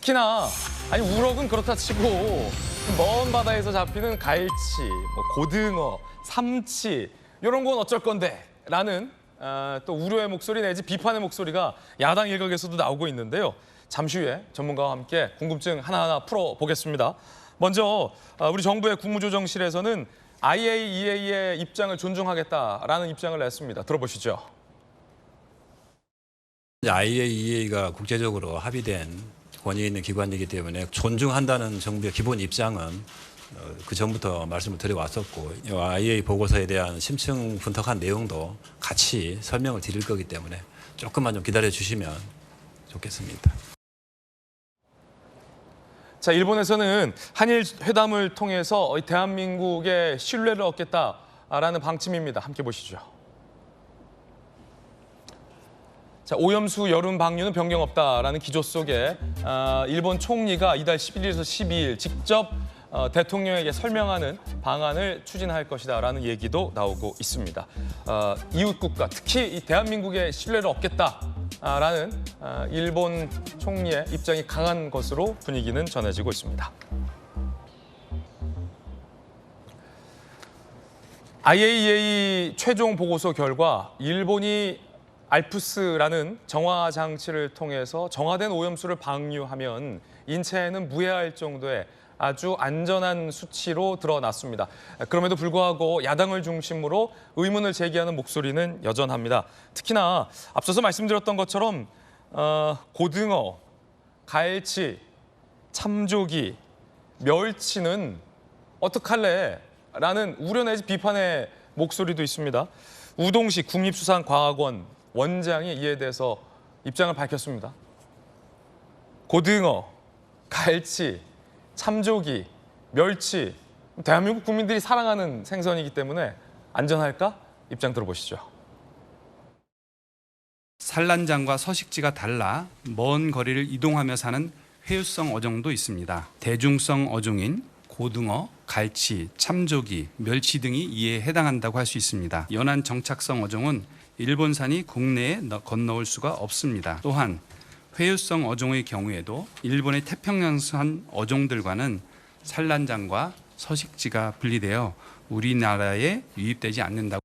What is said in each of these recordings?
특히나 아니 우럭은 그렇다 치고 먼 바다에서 잡히는 갈치, 고등어, 삼치 이런 건 어쩔 건데 라는 또 우려의 목소리 내지 비판의 목소리가 야당 일각에서도 나오고 있는데요. 잠시 후에 전문가와 함께 궁금증 하나하나 풀어보겠습니다. 먼저 우리 정부의 국무조정실에서는 IAEA의 입장을 존중하겠다라는 입장을 냈습니다. 들어보시죠. IAEA가 국제적으로 합의된 권위 있는 기관이기 때문에 존중한다는 정부의 기본 입장은 그 전부터 말씀을 드려왔었고 IAEA 보고서에 대한 심층 분석한 내용도 같이 설명을 드릴 거기 때문에 조금만 좀 기다려 주시면 좋겠습니다. 자, 일본에서는 한일 회담을 통해서 대한민국의 신뢰를 얻겠다라는 방침입니다. 함께 보시죠. 자, 오염수 여름 방류는 변경 없다라는 기조 속에 일본 총리가 이달 11일에서 12일 직접 대통령에게 설명하는 방안을 추진할 것이다라는 얘기도 나오고 있습니다. 이웃 국가, 특히 이 대한민국의 신뢰를 얻겠다라는 일본 총리의 입장이 강한 것으로 분위기는 전해지고 있습니다. IAEA 최종 보고서 결과 일본이 알프스라는 정화 장치를 통해서 정화된 오염수를 방류하면 인체에는 무해할 정도의 아주 안전한 수치로 드러났습니다. 그럼에도 불구하고 야당을 중심으로 의문을 제기하는 목소리는 여전합니다. 특히나 앞서서 말씀드렸던 것처럼 고등어, 갈치, 참조기, 멸치는 어떡할래? 라는 우려 내지 비판의 목소리도 있습니다. 우동식 국립수산과학원 원장이 이에 대해서 입장을 밝혔습니다. 고등어, 갈치, 참조기, 멸치, 대한민국 국민들이 사랑하는 생선이기 때문에 안전할까? 입장 들어보시죠. 산란장과 서식지가 달라 먼 거리를 이동하며 사는 회유성 어종도 있습니다. 대중성 어종인 고등어, 갈치, 참조기, 멸치 등이 이에 해당한다고 할 수 있습니다. 연안 정착성 어종은 일본산이 국내에 건너올 수가 없습니다. 또한 회유성 어종의 경우에도 일본의 태평양산 어종들과는 산란장과 서식지가 분리되어 우리나라에 유입되지 않는다고.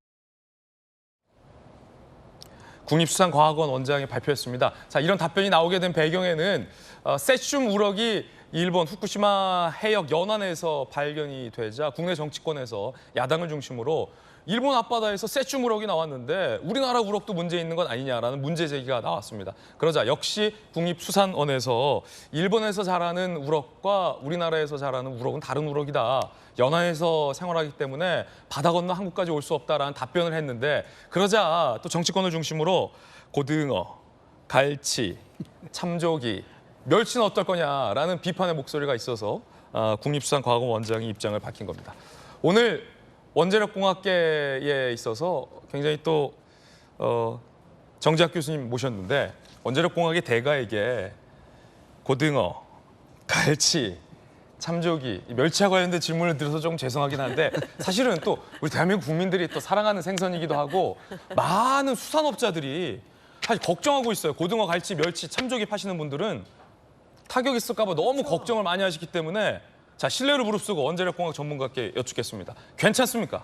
국립수산과학원 원장이 발표했습니다. 자, 이런 답변이 나오게 된 배경에는 세슘 우럭이 일본 후쿠시마 해역 연안에서 발견이 되자 국내 정치권에서 야당을 중심으로 일본 앞바다에서 세슘 우럭이 나왔는데 우리나라 우럭도 문제 있는 건 아니냐라는 문제 제기가 나왔습니다. 그러자 역시 국립수산원에서 일본에서 자라는 우럭과 우리나라에서 자라는 우럭은 다른 우럭이다. 연안에서 생활하기 때문에 바다 건너 한국까지 올 수 없다라는 답변을 했는데 그러자 또 정치권을 중심으로 고등어, 갈치, 참조기, 멸치는 어떨 거냐라는 비판의 목소리가 있어서 국립수산과학원 원장이 입장을 밝힌 겁니다. 오늘 원자력공학계에 있어서 굉장히 또 정재학 교수님 모셨는데 원자력공학의 대가에게 고등어, 갈치, 참조기, 멸치와 관련된 질문을 드려서 좀 죄송하긴 한데 사실은 또 우리 대한민국 국민들이 또 사랑하는 생선이기도 하고 많은 수산업자들이 사실 걱정하고 있어요. 고등어, 갈치, 멸치, 참조기 파시는 분들은 타격 있을까 봐 너무 걱정을 많이 하시기 때문에 자, 신뢰를 무릅쓰고 원자력공학 전문가께 여쭙겠습니다. 괜찮습니까?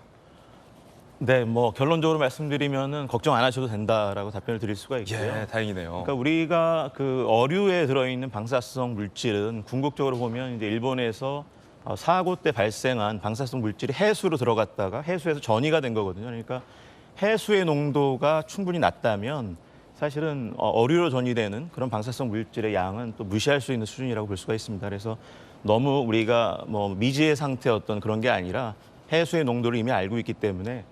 네, 뭐 결론적으로 말씀드리면은 걱정 안 하셔도 된다라고 답변을 드릴 수가 있고요. 예, 다행이네요. 그러니까 우리가 그 어류에 들어있는 방사성 물질은 궁극적으로 보면 이제 일본에서 사고 때 발생한 방사성 물질이 해수로 들어갔다가 해수에서 전이가 된 거거든요. 그러니까 해수의 농도가 충분히 낮다면 사실은 어류로 전이되는 그런 방사성 물질의 양은 또 무시할 수 있는 수준이라고 볼 수가 있습니다. 그래서 너무 우리가 뭐 미지의 상태였던 그런 게 아니라 해수의 농도를 이미 알고 있기 때문에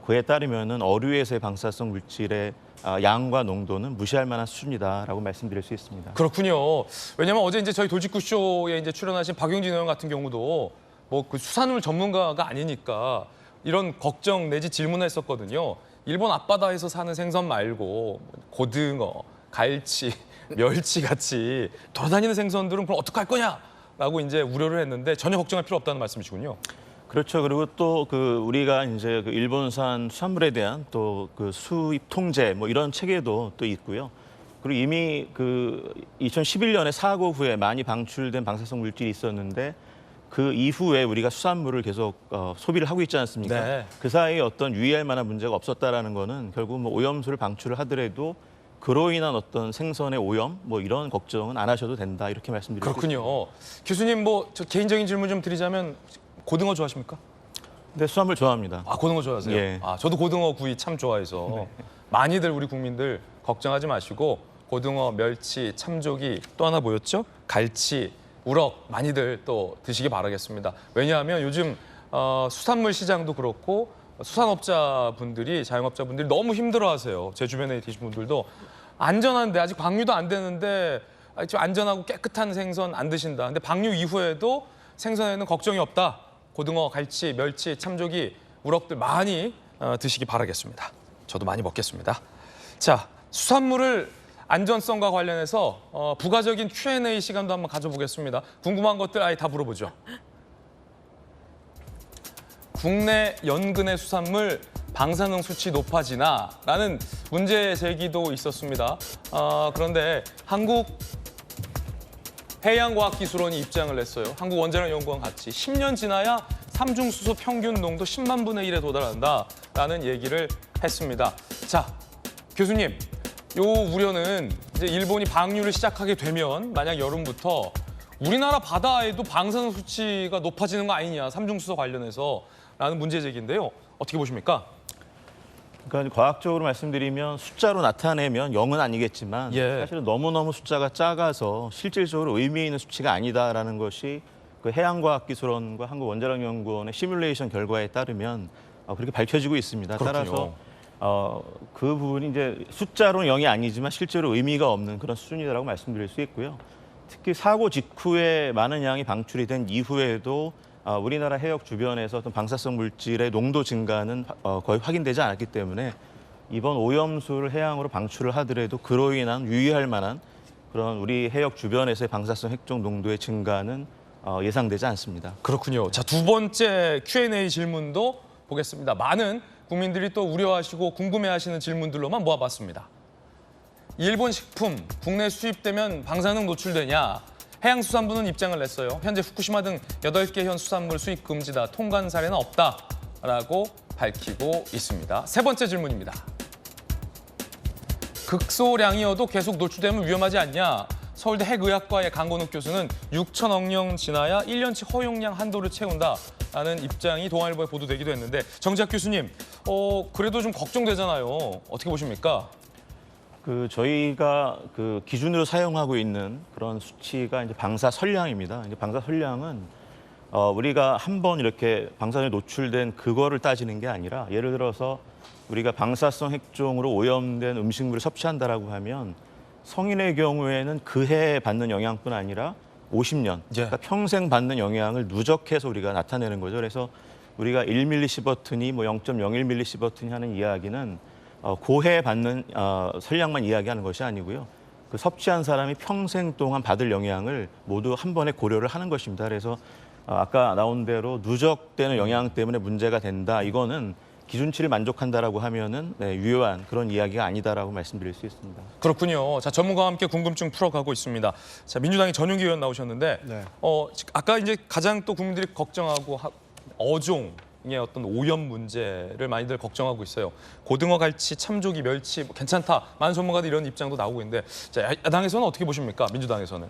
그에 따르면은 어류에서의 방사성 물질의 양과 농도는 무시할 만한 수준이다라고 말씀드릴 수 있습니다. 그렇군요. 왜냐하면 어제 이제 저희 돌직구 쇼에 이제 출연하신 박용진 의원 같은 경우도 뭐 그 수산물 전문가가 아니니까 이런 걱정 내지 질문을 했었거든요. 일본 앞바다에서 사는 생선 말고 고등어, 갈치, 멸치 같이 돌아다니는 생선들은 그럼 어떡할 거냐라고 이제 우려를 했는데 전혀 걱정할 필요 없다는 말씀이시군요. 그렇죠. 그리고 또 그 우리가 이제 그 일본산 수산물에 대한 또 그 수입 통제 뭐 이런 체계도 또 있고요. 그리고 이미 그 2011년에 사고 후에 많이 방출된 방사성 물질이 있었는데 그 이후에 우리가 수산물을 계속 소비를 하고 있지 않습니까? 네. 그 사이에 어떤 유의할 만한 문제가 없었다라는 거는 결국 뭐 오염수를 방출을 하더라도 그로 인한 어떤 생선의 오염 뭐 이런 걱정은 안 하셔도 된다 이렇게 말씀드리고 그렇군요. 교수님 뭐 저 개인적인 질문 좀 드리자면 고등어 좋아하십니까? 네, 수산물 좋아합니다. 아, 고등어 좋아하세요? 예. 아, 저도 고등어 구이 참 좋아해서 많이들 우리 국민들 걱정하지 마시고 고등어, 멸치, 참조기 또 하나 뭐였죠? 갈치, 우럭 많이들 또 드시기 바라겠습니다. 왜냐하면 요즘 수산물 시장도 그렇고 수산업자분들이 자영업자분들이 너무 힘들어하세요. 제 주변에 계신 분들도 안전한데 아직 방류도 안 되는데 좀 안전하고 깨끗한 생선 안 드신다. 근데 방류 이후에도 생선에는 걱정이 없다. 고등어, 갈치, 멸치, 참조기, 우럭들 많이 드시기 바라겠습니다. 저도 많이 먹겠습니다. 자, 수산물을 안전성과 관련해서 부가적인 Q&A 시간도 한번 가져보겠습니다. 궁금한 것들 아예 다 물어보죠. 국내 연근의 수산물 방사능 수치 높아지나? 라는 문제 제기도 있었습니다. 그런데 한국해양과학기술원이 입장을 냈어요. 한국원자력연구원 같이 10년 지나야 삼중수소 평균 농도 10만 분의 1에 도달한다라는 얘기를 했습니다. 자, 교수님, 요 우려는 이제 일본이 방류를 시작하게 되면 만약 여름부터 우리나라 바다에도 방사능 수치가 높아지는 거 아니냐, 삼중수소 관련해서 라는 문제 제기인데요. 어떻게 보십니까? 그러니까 과학적으로 말씀드리면 숫자로 나타내면 0은 아니겠지만 예. 사실은 너무너무 숫자가 작아서 실질적으로 의미 있는 수치가 아니다라는 것이 그 해양과학기술원과 한국원자력연구원의 시뮬레이션 결과에 따르면 그렇게 밝혀지고 있습니다. 그렇군요. 따라서 그 부분이 이제 숫자로는 0이 아니지만 실제로 의미가 없는 그런 수준이라고 말씀드릴 수 있고요. 특히 사고 직후에 많은 양이 방출이 된 이후에도 우리나라 해역 주변에서 어떤 방사성 물질의 농도 증가는 거의 확인되지 않았기 때문에 이번 오염수를 해양으로 방출을 하더라도 그로 인한 유의할 만한 그런 우리 해역 주변에서의 방사성 핵종 농도의 증가는 예상되지 않습니다. 그렇군요. 자, 두 번째 Q&A 질문도 보겠습니다. 많은 국민들이 또 우려하시고 궁금해하시는 질문들로만 모아봤습니다. 일본 식품 국내 수입되면 방사능 노출되냐? 해양수산부는 입장을 냈어요. 현재 후쿠시마 등 8개 현 수산물 수입 금지다. 통관 사례는 없다라고 밝히고 있습니다. 세 번째 질문입니다. 극소량이어도 계속 노출되면 위험하지 않냐? 서울대 핵의학과의 강건욱 교수는 6천억 년 지나야 1년치 허용량 한도를 채운다라는 입장이 동아일보에 보도되기도 했는데 정재학 교수님, 그래도 좀 걱정되잖아요. 어떻게 보십니까? 저희가 그 기준으로 사용하고 있는 그런 수치가 이제 방사선량입니다. 이제 방사선량은 우리가 한번 이렇게 방사선에 노출된 그거를 따지는 게 아니라 예를 들어서 우리가 방사성 핵종으로 오염된 음식물을 섭취한다라고 하면 성인의 경우에는 그 해에 받는 영향뿐 아니라 50년, 그러니까 평생 받는 영향을 누적해서 우리가 나타내는 거죠. 그래서 우리가 1mSv 뭐 0.01mSv 하는 이야기는 고해 받는 선량만 이야기하는 것이 아니고요. 그 섭취한 사람이 평생 동안 받을 영향을 모두 한 번에 고려를 하는 것입니다. 그래서 아까 나온 대로 누적되는 영향 때문에 문제가 된다. 이거는 기준치를 만족한다라고 하면은 유효한 그런 이야기가 아니다라고 말씀드릴 수 있습니다. 그렇군요. 자, 전문가와 함께 궁금증 풀어가고 있습니다. 자, 민주당의 전용기 의원 나오셨는데, 네. 아까 이제 가장 또 국민들이 걱정하고 어종의 어떤 오염 문제를 많이들 걱정하고 있어요. 고등어, 갈치, 참조기, 멸치 뭐 괜찮다. 많은 전문가들 이런 입장도 나오고 있는데, 자, 야당에서는 어떻게 보십니까? 민주당에서는.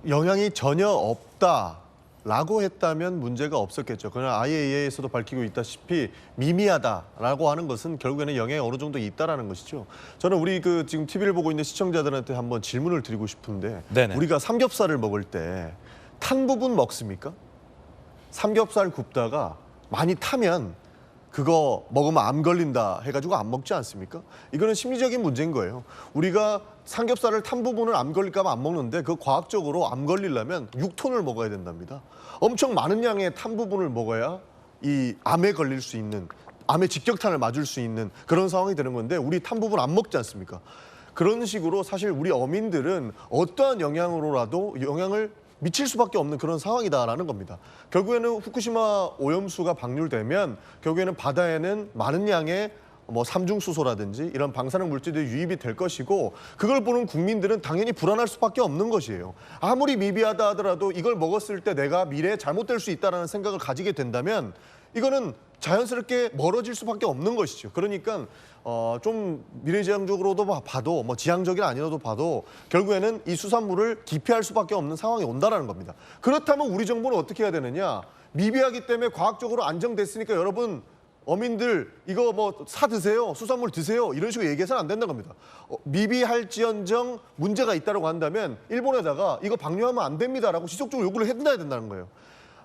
영향이 전혀 없다라고 했다면 문제가 없었겠죠. 그러나 IAEA에서도 밝히고 있다시피 미미하다라고 하는 것은 결국에는 영향이 어느 정도 있다라는 것이죠. 저는 우리 지금 TV를 보고 있는 시청자들한테 한번 질문을 드리고 싶은데 네네. 우리가 삼겹살을 먹을 때 탄 부분 먹습니까? 삼겹살 굽다가 많이 타면 그거 먹으면 암 걸린다 해가지고 안 먹지 않습니까? 이거는 심리적인 문제인 거예요. 우리가 삼겹살을 탄 부분을 암 걸릴까 봐 안 먹는데 그 과학적으로 암 걸리려면 6톤을 먹어야 된답니다. 엄청 많은 양의 탄 부분을 먹어야 이 암에 걸릴 수 있는, 암의 직격탄을 맞을 수 있는 그런 상황이 되는 건데 우리 탄 부분 안 먹지 않습니까? 그런 식으로 사실 우리 어민들은 어떠한 영향으로라도 영향을 미칠 수밖에 없는 그런 상황이다라는 겁니다. 결국에는 후쿠시마 오염수가 방류되면 결국에는 바다에는 많은 양의 뭐 삼중수소라든지 이런 방사능 물질들이 유입이 될 것이고 그걸 보는 국민들은 당연히 불안할 수밖에 없는 것이에요. 아무리 미비하다 하더라도 이걸 먹었을 때 내가 미래에 잘못될 수 있다는 생각을 가지게 된다면 이거는 자연스럽게 멀어질 수밖에 없는 것이죠. 그러니까 좀 미래지향적으로도 봐도 뭐 지향적이 아니라도 봐도 결국에는 이 수산물을 기피할 수밖에 없는 상황이 온다라는 겁니다. 그렇다면 우리 정부는 어떻게 해야 되느냐? 미비하기 때문에 과학적으로 안정됐으니까 여러분 어민들 이거 뭐 사 드세요, 수산물 드세요 이런 식으로 얘기해서는 안 된다는 겁니다. 미비할지언정 문제가 있다고 한다면 일본에다가 이거 방류하면 안 됩니다라고 지속적으로 요구를 해야 된다는 거예요.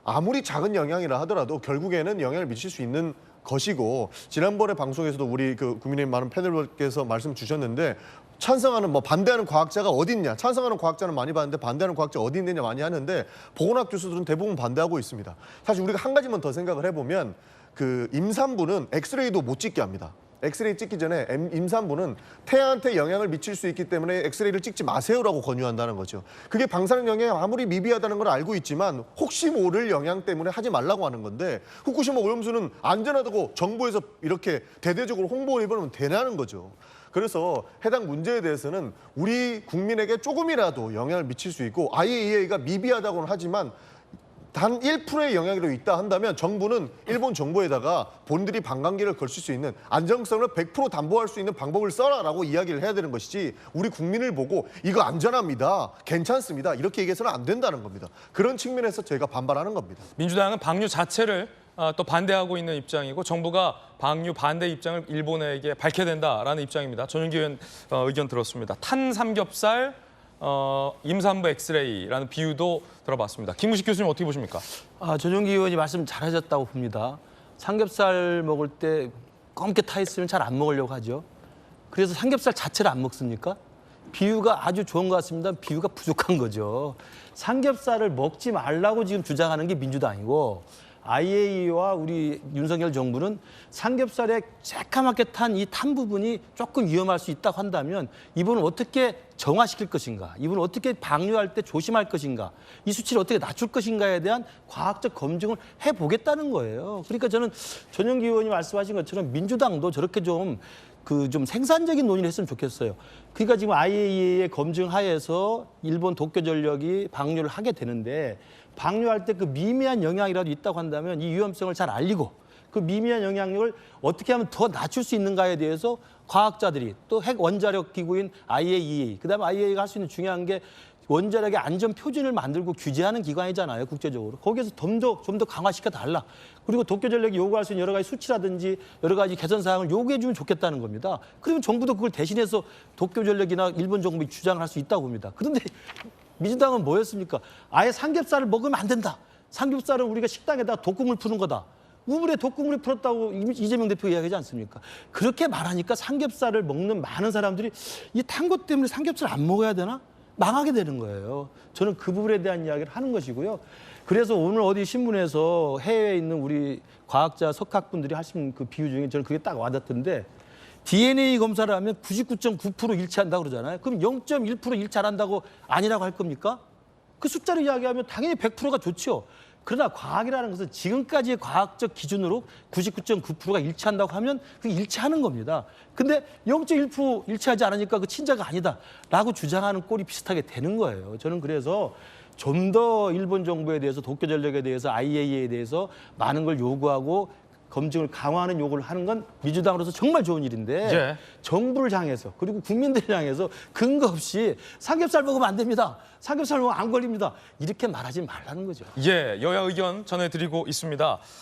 아무리 작은 영향이라 하더라도 결국에는 영향을 미칠 수 있는 것이고 지난번에 방송에서도 우리 그 국민의힘 많은 패널분께서 말씀 주셨는데 찬성하는 뭐 반대하는 과학자가 어디 있냐? 찬성하는 과학자는 많이 봤는데 반대하는 과학자 어디 있느냐 많이 하는데 보건학 교수들은 대부분 반대하고 있습니다. 사실 우리가 한 가지만 더 생각을 해보면 그 임산부는 엑스레이도 못 찍게 합니다. 엑스레이 찍기 전에 임산부는 태아한테 영향을 미칠 수 있기 때문에 엑스레이를 찍지 마세요라고 권유한다는 거죠. 그게 방사능 영향이 아무리 미비하다는 걸 알고 있지만 혹시 모를 영향 때문에 하지 말라고 하는 건데 후쿠시마 오염수는 안전하다고 정부에서 이렇게 대대적으로 홍보를 해버리면 되냐는 거죠. 그래서 해당 문제에 대해서는 우리 국민에게 조금이라도 영향을 미칠 수 있고 IAEA가 미비하다고는 하지만 단 1%의 영향이라도 있다 한다면 정부는 일본 정부에다가 본들이 반감기를 걸칠 수 있는 안정성을 100% 담보할 수 있는 방법을 써라라고 이야기를 해야 되는 것이지 우리 국민을 보고 이거 안전합니다, 괜찮습니다 이렇게 얘기해서는 안 된다는 겁니다. 그런 측면에서 저희가 반발하는 겁니다. 민주당은 방류 자체를 또 반대하고 있는 입장이고 정부가 방류 반대 입장을 일본에게 밝혀야 된다라는 입장입니다. 전용기 의원 의견 들었습니다. 탄 삼겹살, 임산부 엑스레이라는 비유도 들어봤습니다. 김우식 교수님 어떻게 보십니까? 전용기 의원이 말씀 잘하셨다고 봅니다. 삼겹살 먹을 때 검게 타 있으면 잘 안 먹으려고 하죠. 그래서 삼겹살 자체를 안 먹습니까? 비유가 아주 좋은 것 같습니다. 비유가 부족한 거죠. 삼겹살을 먹지 말라고 지금 주장하는 게 민주당이고 IAEA와 우리 윤석열 정부는 삼겹살에 새까맣게 탄 이 탄 부분이 조금 위험할 수 있다고 한다면 이분은 어떻게 정화시킬 것인가, 이분은 어떻게 방류할 때 조심할 것인가, 이 수치를 어떻게 낮출 것인가에 대한 과학적 검증을 해보겠다는 거예요. 그러니까 저는 전용기 의원이 말씀하신 것처럼 민주당도 저렇게 좀 생산적인 논의를 했으면 좋겠어요. 그러니까 지금 IAEA의 검증 하에서 일본 도쿄전력이 방류를 하게 되는데 방류할 때 그 미미한 영향이라도 있다고 한다면 이 위험성을 잘 알리고 그 미미한 영향력을 어떻게 하면 더 낮출 수 있는가에 대해서 과학자들이 또 핵 원자력 기구인 IAEA, 그다음에 IAEA가 할 수 있는 중요한 게 원자력의 안전 표준을 만들고 규제하는 기관이잖아요, 국제적으로. 거기에서 좀 더 강화시켜 달라. 그리고 도쿄전력이 요구할 수 있는 여러 가지 수치라든지 여러 가지 개선 사항을 요구해 주면 좋겠다는 겁니다. 그러면 정부도 그걸 대신해서 도쿄전력이나 일본 정부에 주장을 할 수 있다고 봅니다. 그런데 민주당은 뭐였습니까? 아예 삼겹살을 먹으면 안 된다. 삼겹살은 우리가 식당에다 독국물 푸는 거다. 우물에 독국물이 풀었다고 이재명 대표가 이야기하지 않습니까? 그렇게 말하니까 삼겹살을 먹는 많은 사람들이 이 탄 것 때문에 삼겹살 안 먹어야 되나? 망하게 되는 거예요. 저는 그 부분에 대한 이야기를 하는 것이고요. 그래서 오늘 어디 신문에서 해외에 있는 우리 과학자 석학분들이 하신 그 비유 중에 저는 그게 딱 와닿던데 DNA 검사를 하면 99.9% 일치한다고 그러잖아요. 그럼 0.1% 일치 안 한다고 아니라고 할 겁니까? 그 숫자를 이야기하면 당연히 100%가 좋죠. 그러나 과학이라는 것은 지금까지의 과학적 기준으로 99.9%가 일치한다고 하면 그게 일치하는 겁니다. 근데 0.1% 일치하지 않으니까 그 친자가 아니다라고 주장하는 꼴이 비슷하게 되는 거예요. 저는 그래서 좀 더 일본 정부에 대해서 도쿄전력에 대해서 IAEA에 대해서 많은 걸 요구하고 검증을 강화하는 요구를 하는 건 민주당으로서 정말 좋은 일인데 예. 정부를 향해서 그리고 국민들을 향해서 근거 없이 삼겹살 먹으면 안 됩니다. 삼겹살 먹으면 안 걸립니다. 이렇게 말하지 말라는 거죠. 예, 여야 의견 전해드리고 있습니다.